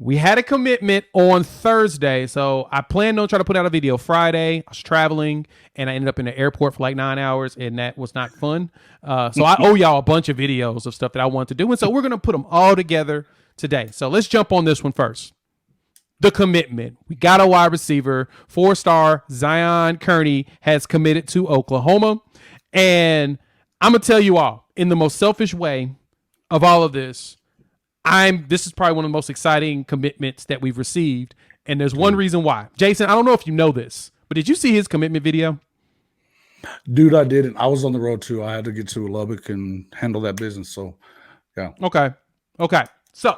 We had a commitment on Thursday, so I planned on trying to put out a video Friday. I was traveling, and I ended up in the airport for like 9 hours, and that was not fun. So I owe y'all a bunch of videos of stuff that I want to do, and so we're going to put them all together today. So let's jump on this one first. The commitment. We got a wide receiver, 4-star Zion Kearney has committed to Oklahoma, and I'm going to tell you all, in the most selfish way of all of this, this is probably one of the most exciting commitments that we've received. And there's one reason why. Jason, I don't know if you know this, but did you see his commitment video? Dude, I didn't. I was on the road too. I had to get to Lubbock and handle that business. So, yeah. Okay. So,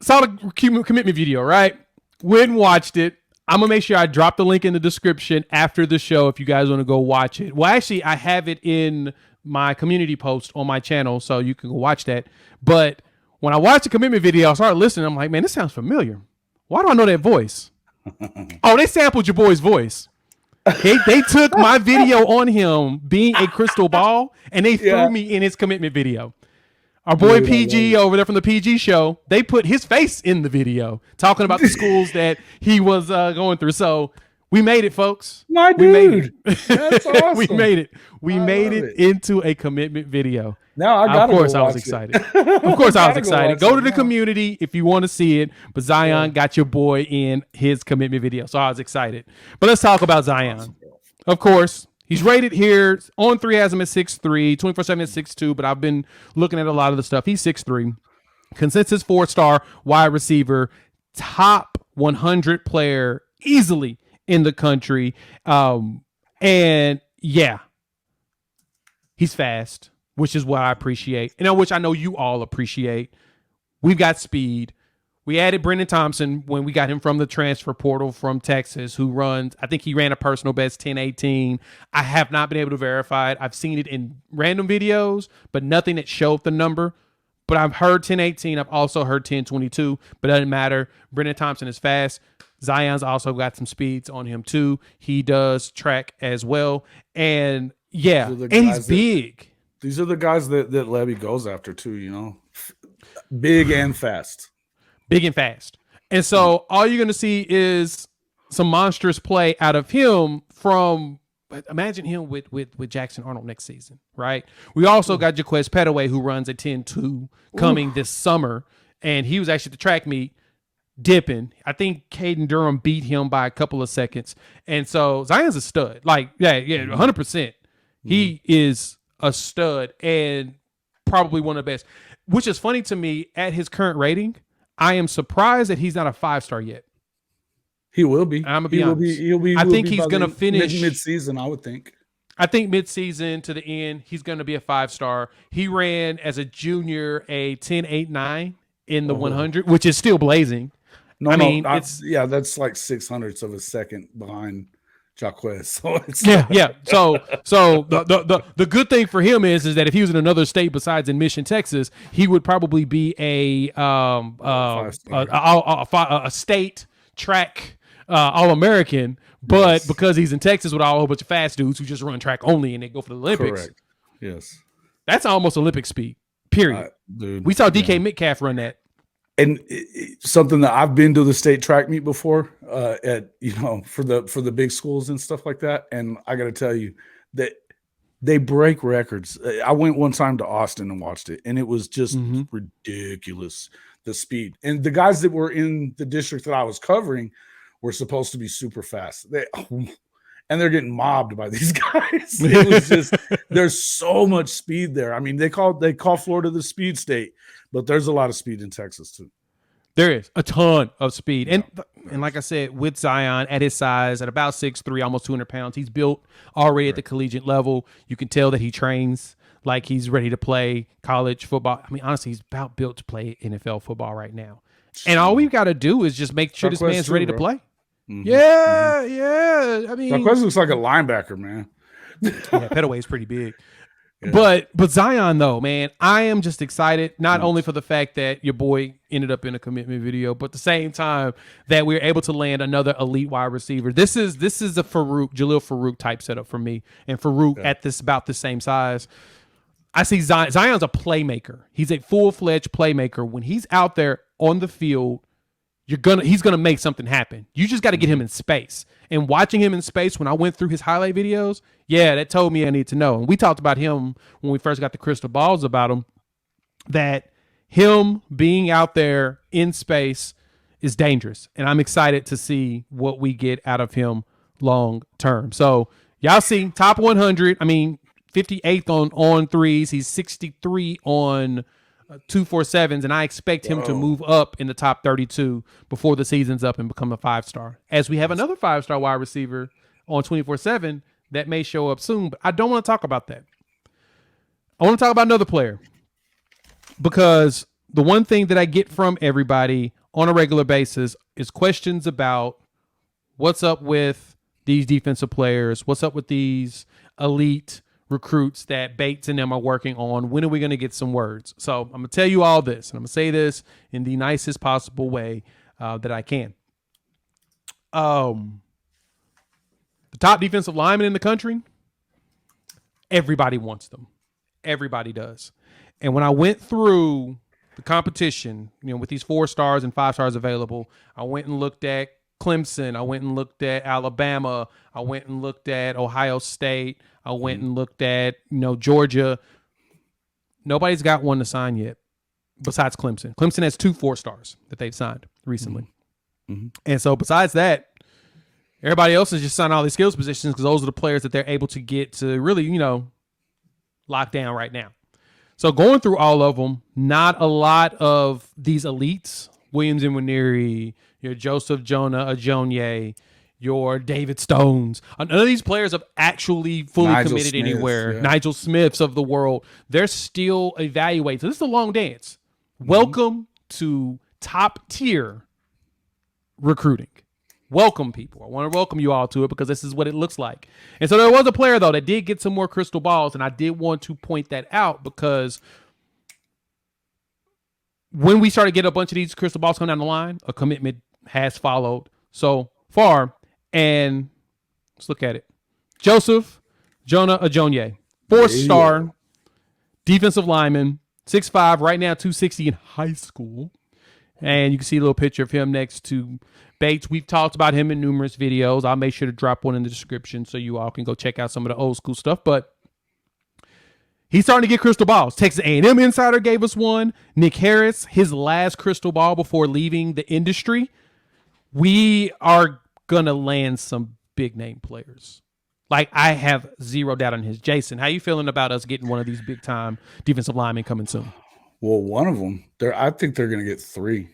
saw the commitment video, right? Went and watched it. I'm going to make sure I drop the link in the description after the show if you guys want to go watch it. Well, actually, I have it in my community post on my channel, so you can go watch that. But when I watched the commitment video, I started listening. I'm like, man, this sounds familiar. Why do I know that voice? Oh, they sampled your boy's voice. They took my video on him being a crystal ball, and they threw me in his commitment video. Our boy PG over there from the PG show, they put his face in the video talking about the schools that he was going through. So we made it, folks. My dude. We made it. That's awesome. We made it. We made it into a commitment video. Now I got. Of course, I was excited. Of course, I was excited. Go to the community if you want to see it. But Zion got your boy in his commitment video, so I was excited. But let's talk about Zion. Of course, he's rated here on 3 has him at 6'3", 24/7 at 6'2", but I've been looking at a lot of the stuff. He's 6'3", consensus 4-star wide receiver, top 100 player easily in the country. And yeah, he's fast, which is what I appreciate, and which I know you all appreciate. We've got speed. We added Brendan Thompson when we got him from the transfer portal from Texas, who runs, I think he ran a personal best 10:18. I have not been able to verify it. I've seen it in random videos, but nothing that showed the number. But I've heard 10:18. I've also heard 10:22, but it doesn't matter. Brendan Thompson is fast. Zion's also got some speeds on him too. He does track as well. And yeah, and he's big. These are the guys that Levy goes after too, you know. Big and fast. Big and fast. And so all you're going to see is some monstrous play out of him from, imagine him with Jackson Arnold next season, right? We also got Jaquez Petaway, who runs a 10-2 coming this summer. And he was actually at the track meet dipping. I think Caden Durham beat him by a couple of seconds. And so Zion's a stud. Like, 100%. He is a stud and probably one of the best, which is funny to me at his current rating. I am surprised that he's not a 5-star yet. He will be. I'm gonna be honest. I think he's gonna finish mid-season. I would think. I think mid-season to the end, he's gonna be a 5-star. He ran as a junior a 10.89 in the 100, which is still blazing. That's like 600ths of a second behind Jaquez. So it's yeah. So the good thing for him is that if he was in another state besides in Mission, Texas, he would probably be a state track All-American. But because he's in Texas with a whole bunch of fast dudes who just run track only and they go for the Olympics. Correct. Yes. That's almost Olympic speed. Period. Dude, we saw DK Metcalf run that. And something that I've been to the state track meet before, for the big schools and stuff like that. And I got to tell you that they break records. I went one time to Austin and watched it, and it was just ridiculous, the speed. And the guys that were in the district that I was covering were supposed to be super fast. And they're getting mobbed by these guys. It was just there's so much speed there. I mean, they call Florida the speed state, but there's a lot of speed in Texas too. There is a ton of speed. And like I said, with Zion at his size, at about 6'3", almost 200 pounds, he's built already at the collegiate level. You can tell that he trains like he's ready to play college football. I mean, honestly, he's about built to play NFL football right now. And all we've got to do is just make sure this man's ready to play. Mm-hmm. Yeah. I mean, Jaquez looks like a linebacker, man. Petaway's pretty big. Yeah. But Zion, though, man, I am just excited, not only for the fact that your boy ended up in a commitment video, but at the same time that we were able to land another elite wide receiver. This is a Jalil Farouk type setup for me. And Farouk at about the same size. I see Zion's a playmaker. He's a full-fledged playmaker. When he's out there on the field, he's gonna make something happen. You just got to get him in space. And watching him in space, when I went through his highlight videos, yeah, that told me I need to know. And we talked about him when we first got the crystal balls about him, that him being out there in space is dangerous. And I'm excited to see what we get out of him long term. So y'all see top 100. I mean, 58th on threes. He's 63 on 247s, and I expect him to move up in the top 32 before the season's up and become a 5-star. As we have another 5-star wide receiver on 24/7 that may show up soon, but I don't want to talk about that. I want to talk about another player, because the one thing that I get from everybody on a regular basis is questions about what's up with these defensive players, what's up with these elite recruits that Bates and them are working on. When are we going to get some words? So I'm going to tell you all this, and I'm going to say this in the nicest possible way that I can. The top defensive linemen in the country, everybody wants them. Everybody does. And when I went through the competition, with these 4 stars and 5 stars available, I went and looked at Clemson. I went and looked at Alabama. I went and looked at Ohio State. I went and looked at, Georgia. Nobody's got one to sign yet besides Clemson. Clemson has 2 4-stars that they've signed recently. Mm-hmm. And so besides that, everybody else is just signing all these skills positions because those are the players that they're able to get to really, lock down right now. So going through all of them, not a lot of these elites, Williams and Nwaneri, your Joseph Jonah Ajonye, your David Stones. None of these players have actually fully Nigel committed Smith, anywhere. Yeah. Nigel Smiths of the world. They're still evaluating. So this is a long dance. Welcome to top tier recruiting. Welcome, people. I want to welcome you all to it because this is what it looks like. And so there was a player, though, that did get some more crystal balls, and I did want to point that out because when we started getting a bunch of these crystal balls coming down the line, a commitment has followed so far. And let's look at it. Joseph Jonah Ajonye, 4-star defensive lineman, 6'5", right now 260 in high school. And you can see a little picture of him next to Bates. We've talked about him in numerous videos. I'll make sure to drop one in the description so you all can go check out some of the old school stuff. But he's starting to get crystal balls. Texas A&M Insider gave us one. Nick Harris, his last crystal ball before leaving the industry. We are going to land some big name players. Like, I have zero doubt on his. Jason, how you feeling about us getting one of these big time defensive linemen coming soon? Well, one of them, I think they're going to get 3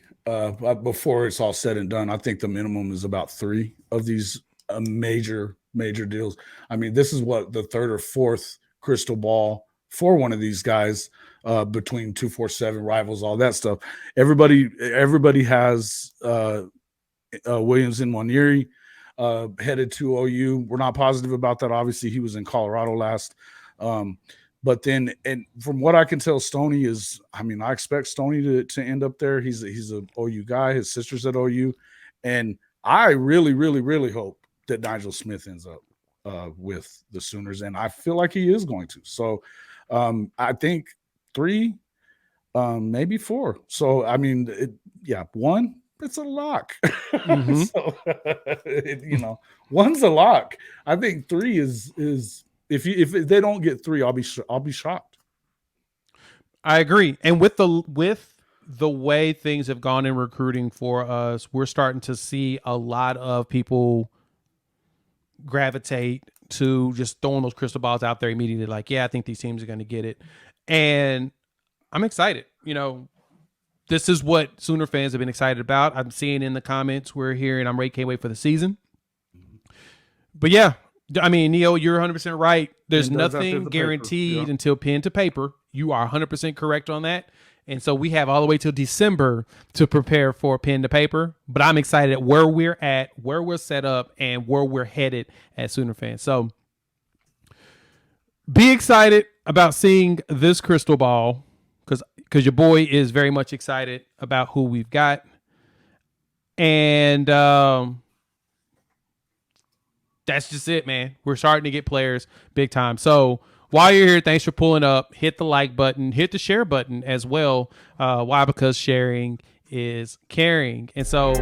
before it's all said and done. I think the minimum is about 3 of these major deals. I mean, this is what the 3rd or 4th crystal ball for one of these guys between 247 rivals, all that stuff. Everybody has Williams and Nwaneri headed to OU. We're not positive about that. Obviously, he was in Colorado last. But then, and from what I can tell, Stoney is, I expect Stoney to end up there. He's an OU guy. His sister's at OU. And I really, really, really hope that Nigel Smith ends up with the Sooners. And I feel like he is going to. So I think 3, maybe 4. So, 1, it's a lock. Mm-hmm. So, 1's a lock. I think 3 is if they don't get 3, I'll be shocked. I agree. And with the way things have gone in recruiting for us, we're starting to see a lot of people gravitate to just throwing those crystal balls out there immediately. Like, yeah, I think these teams are going to get it. And I'm excited. This is what Sooner fans have been excited about. I'm seeing in the comments, we're hearing, can't wait for the season. But yeah, Neo, you're 100% right. There's nothing guaranteed until pen to paper. You are 100% correct on that. And so we have all the way till December to prepare for pen to paper. But I'm excited at where we're at, where we're set up, and where we're headed as Sooner fans. So be excited about seeing this crystal ball because your boy is very much excited about who we've got. And that's just it, man. We're starting to get players big time. So while you're here, thanks for pulling up. Hit the like button, hit the share button as well. Why? Because sharing is caring. And so